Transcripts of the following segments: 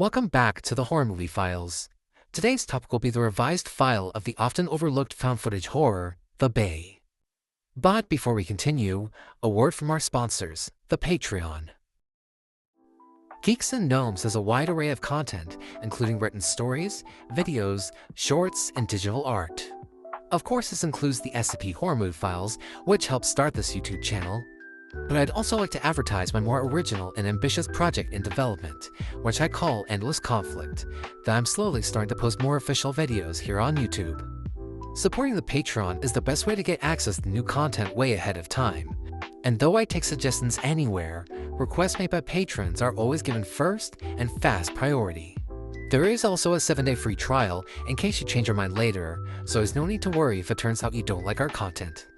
Welcome back to the Horror Movie Files. Today's topic will be the revised file of the often overlooked found footage horror, The Bay. But before we continue, a word from our sponsors, the Patreon. Geeks and Gnomes has a wide array of content, including written stories, videos, shorts, and digital art. Of course, this includes the SCP Horror Movie Files, which helped start this YouTube channel. But I'd also like to advertise my more original and ambitious project in development, which I call Endless Conflict, that I'm slowly starting to post more official videos here on YouTube. Supporting the Patreon is the best way to get access to new content way ahead of time. And though I take suggestions anywhere, requests made by patrons are always given first and fast priority. There is also a 7-day free trial in case you change your mind later, so there's no need to worry if it turns out you don't like our content.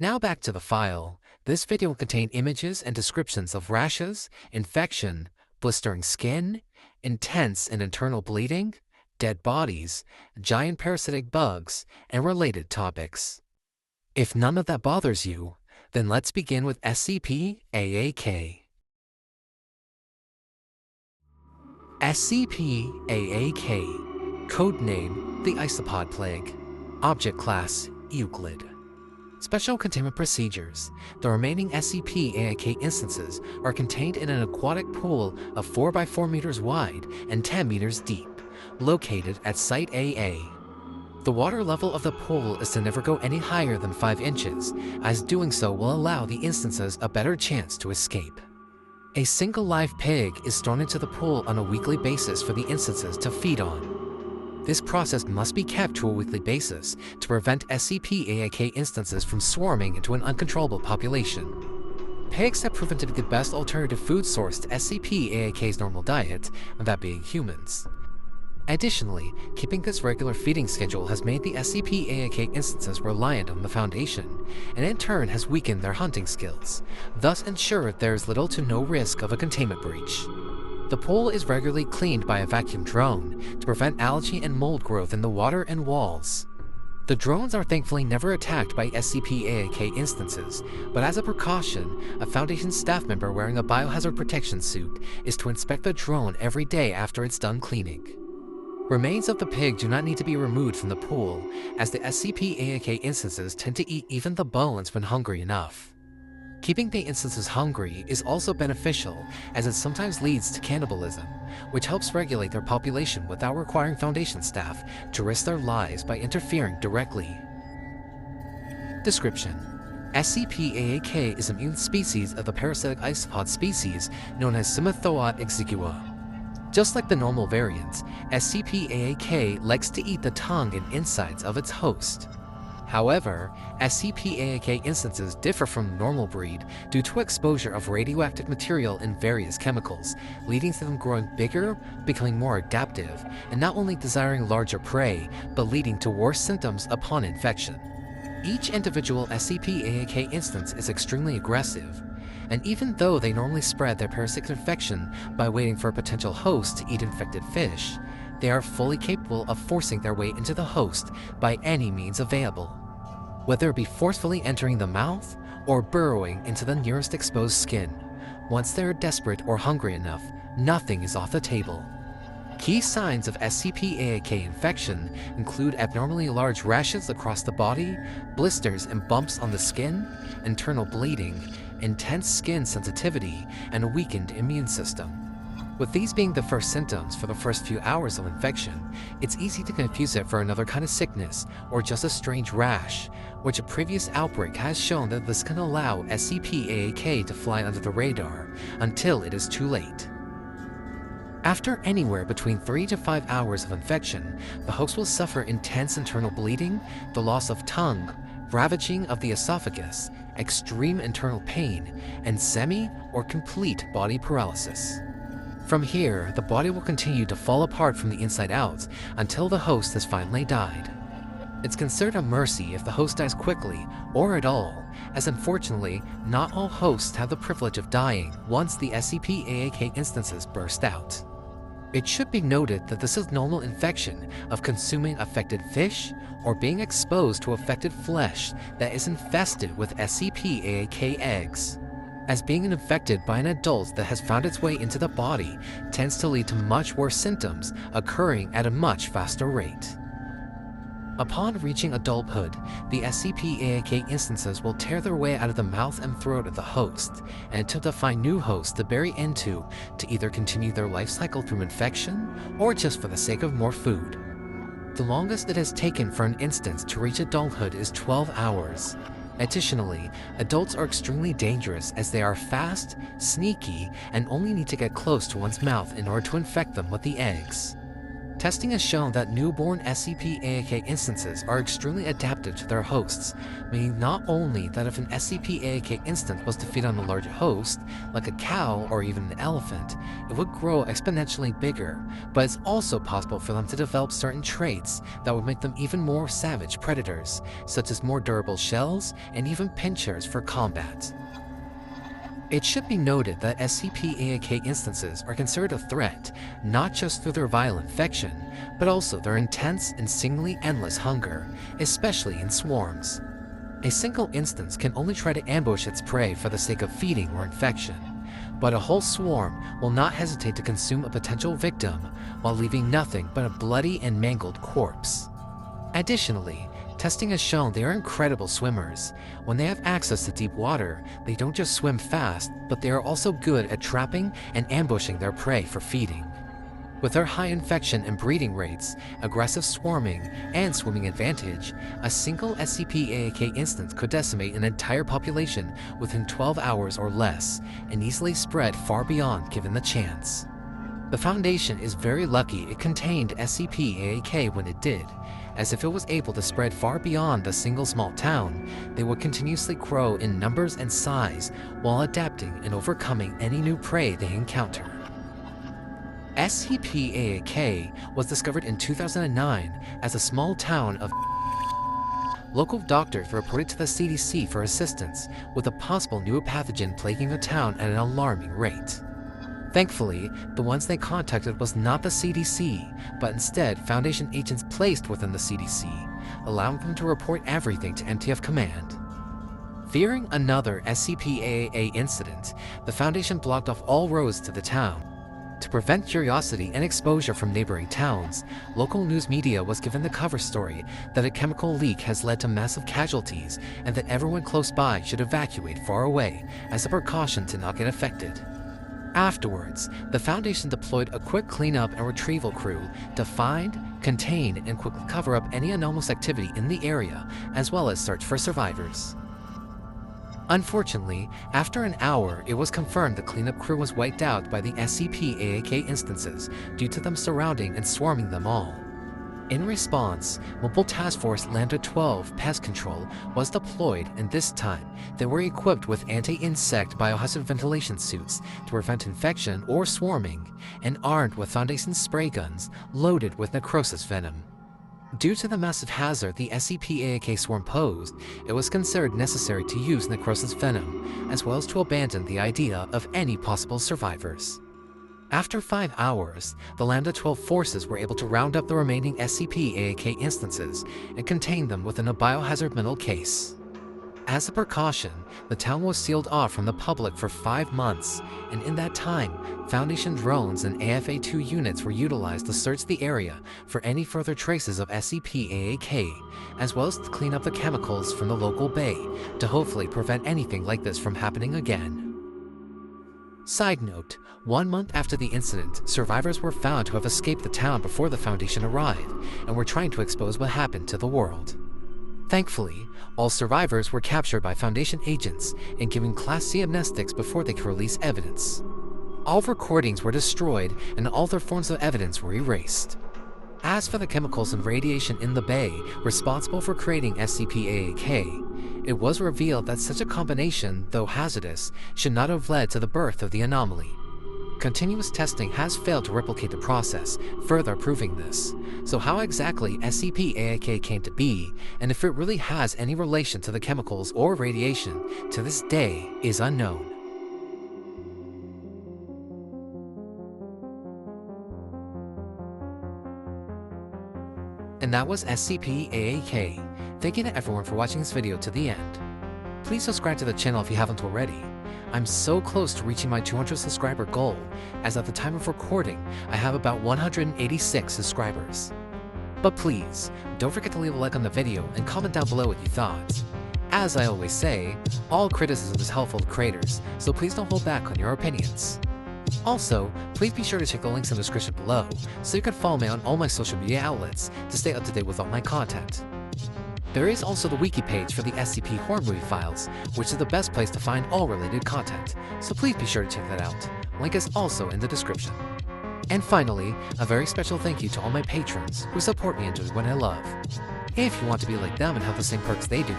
Now back to the file. This video will contain images and descriptions of rashes, infection, blistering skin, intense and internal bleeding, dead bodies, giant parasitic bugs, and related topics. If none of that bothers you, then let's begin with SCP-AAK. SCP-AAK, codename the Isopod Plague, Object Class Euclid. Special Containment Procedures. The remaining SCP-AAK instances are contained in an aquatic pool of 4 by 4 meters wide and 10 meters deep, located at Site AA. The water level of the pool is to never go any higher than 5 inches, as doing so will allow the instances a better chance to escape. A single live pig is thrown into the pool on a weekly basis for the instances to feed on. This process must be kept to a weekly basis to prevent SCP-AAK instances from swarming into an uncontrollable population. Pigs have proven to be the best alternative food source to SCP-AAK's normal diet, that being humans. Additionally, keeping this regular feeding schedule has made the SCP-AAK instances reliant on the Foundation, and in turn has weakened their hunting skills, thus ensured there is little to no risk of a containment breach. The pool is regularly cleaned by a vacuum drone to prevent algae and mold growth in the water and walls. The drones are thankfully never attacked by SCP-AAK instances, but as a precaution, a Foundation staff member wearing a biohazard protection suit is to inspect the drone every day after it's done cleaning. Remains of the pig do not need to be removed from the pool, as the SCP-AAK instances tend to eat even the bones when hungry enough. Keeping the instances hungry is also beneficial, as it sometimes leads to cannibalism, which helps regulate their population without requiring Foundation staff to risk their lives by interfering directly. Description: SCP-AAK is a mutant species of the parasitic isopod species known as Simithoa exigua. Just like the normal variants, SCP-AAK likes to eat the tongue and insides of its host. However, SCP-AAK instances differ from the normal breed due to exposure of radioactive material and various chemicals, leading to them growing bigger, becoming more adaptive, and not only desiring larger prey, but leading to worse symptoms upon infection. Each individual SCP-AAK instance is extremely aggressive, and even though they normally spread their parasitic infection by waiting for a potential host to eat infected fish, they are fully capable of forcing their way into the host by any means available, whether it be forcefully entering the mouth or burrowing into the nearest exposed skin. Once they are desperate or hungry enough, nothing is off the table. Key signs of SCP-AAK infection include abnormally large rashes across the body, blisters and bumps on the skin, internal bleeding, intense skin sensitivity, and a weakened immune system. With these being the first symptoms for the first few hours of infection, it's easy to confuse it for another kind of sickness or just a strange rash, which a previous outbreak has shown that this can allow SCP-AAK to fly under the radar until it is too late. After anywhere between 3 to 5 hours of infection, the host will suffer intense internal bleeding, the loss of tongue, ravaging of the esophagus, extreme internal pain, and semi or complete body paralysis. From here, the body will continue to fall apart from the inside out until the host has finally died. It's considered a mercy if the host dies quickly or at all, as unfortunately, not all hosts have the privilege of dying once the SCP-AAK instances burst out. It should be noted that this is normal infection of consuming affected fish or being exposed to affected flesh that is infested with SCP-AAK eggs. as being infected by an adult that has found its way into the body tends to lead to much worse symptoms occurring at a much faster rate. Upon reaching adulthood, the SCP-AAK instances will tear their way out of the mouth and throat of the host and attempt to find new hosts to bury into to either continue their life cycle through infection or just for the sake of more food. The longest it has taken for an instance to reach adulthood is 12 hours. Additionally, adults are extremely dangerous as they are fast, sneaky, and only need to get close to one's mouth in order to infect them with the eggs. Testing has shown that newborn SCP-AAK instances are extremely adaptive to their hosts, meaning not only that if an SCP-AAK instance was to feed on a large host, like a cow or even an elephant, it would grow exponentially bigger, but it's also possible for them to develop certain traits that would make them even more savage predators, such as more durable shells and even pinchers for combat. It should be noted that SCP-AAK instances are considered a threat, not just through their vile infection, but also their intense and seemingly endless hunger, especially in swarms. A single instance can only try to ambush its prey for the sake of feeding or infection, but a whole swarm will not hesitate to consume a potential victim while leaving nothing but a bloody and mangled corpse. Additionally, testing has shown they are incredible swimmers. When they have access to deep water, they don't just swim fast, but they are also good at trapping and ambushing their prey for feeding. With their high infection and breeding rates, aggressive swarming, and swimming advantage, a single SCP-AAK instance could decimate an entire population within 12 hours or less, and easily spread far beyond given the chance. The Foundation is very lucky it contained SCP-AAK when it did, as if it was able to spread far beyond a single small town, they would continuously grow in numbers and size while adapting and overcoming any new prey they encounter. SCP-AAK was discovered in 2009 as a small town of local doctors reported to the CDC for assistance with a possible new pathogen plaguing the town at an alarming rate. Thankfully, the ones they contacted was not the CDC, but instead Foundation agents placed within the CDC, allowing them to report everything to MTF Command. Fearing another SCP-AAA incident, the Foundation blocked off all roads to the town. To prevent curiosity and exposure from neighboring towns, local news media was given the cover story that a chemical leak has led to massive casualties and that everyone close by should evacuate far away as a precaution to not get affected. Afterwards, the Foundation deployed a quick cleanup and retrieval crew to find, contain, and quickly cover up any anomalous activity in the area, as well as search for survivors. Unfortunately, after an hour, it was confirmed the cleanup crew was wiped out by the SCP-AAK instances due to them surrounding and swarming them all. In response, Mobile Task Force Lambda-12 Pest Control was deployed, and this time, they were equipped with anti-insect biohazard ventilation suits to prevent infection or swarming, and armed with Foundation spray guns loaded with necrosis venom. Due to the massive hazard the SCP-AAK swarm posed, it was considered necessary to use necrosis venom, as well as to abandon the idea of any possible survivors. After 5 hours, the Lambda-12 forces were able to round up the remaining SCP-AAK instances and contain them within a biohazard metal case. As a precaution, the town was sealed off from the public for 5 months, and in that time, Foundation drones and AFA-2 units were utilized to search the area for any further traces of SCP-AAK, as well as to clean up the chemicals from the local bay to hopefully prevent anything like this from happening again. Side note, 1 month after the incident, survivors were found to have escaped the town before the Foundation arrived, and were trying to expose what happened to the world. Thankfully, all survivors were captured by Foundation agents and given Class C amnestics before they could release evidence. All recordings were destroyed and all their forms of evidence were erased. As for the chemicals and radiation in the bay responsible for creating SCP-AAK, it was revealed that such a combination, though hazardous, should not have led to the birth of the anomaly. Continuous testing has failed to replicate the process, further proving this. So how exactly SCP-AAK came to be, and if it really has any relation to the chemicals or radiation, to this day is unknown. And that was SCP-AAK. Thank you to everyone for watching this video to the end. Please subscribe to the channel if you haven't already. I'm so close to reaching my 200 subscriber goal, as at the time of recording, I have about 186 subscribers. But please, don't forget to leave a like on the video and comment down below what you thought. As I always say, all criticism is helpful to creators, so please don't hold back on your opinions. Also, please be sure to check the links in the description below, so you can follow me on all my social media outlets to stay up to date with all my content. There is also the wiki page for the SCP horror movie files, which is the best place to find all related content, so please be sure to check that out. Link is also in the description. And finally, a very special thank you to all my patrons who support me and do what I love. If you want to be like them and have the same perks they do,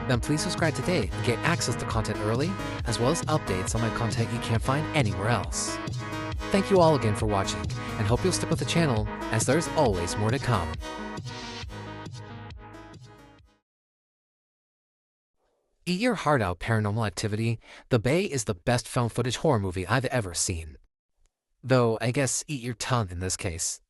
then please subscribe today and get access to content early, as well as updates on my content you can't find anywhere else. Thank you all again for watching, and hope you'll stick with the channel, as there's always more to come. Eat your heart out, Paranormal Activity. The Bay is the best found footage horror movie I've ever seen. Though, I guess eat your tongue in this case.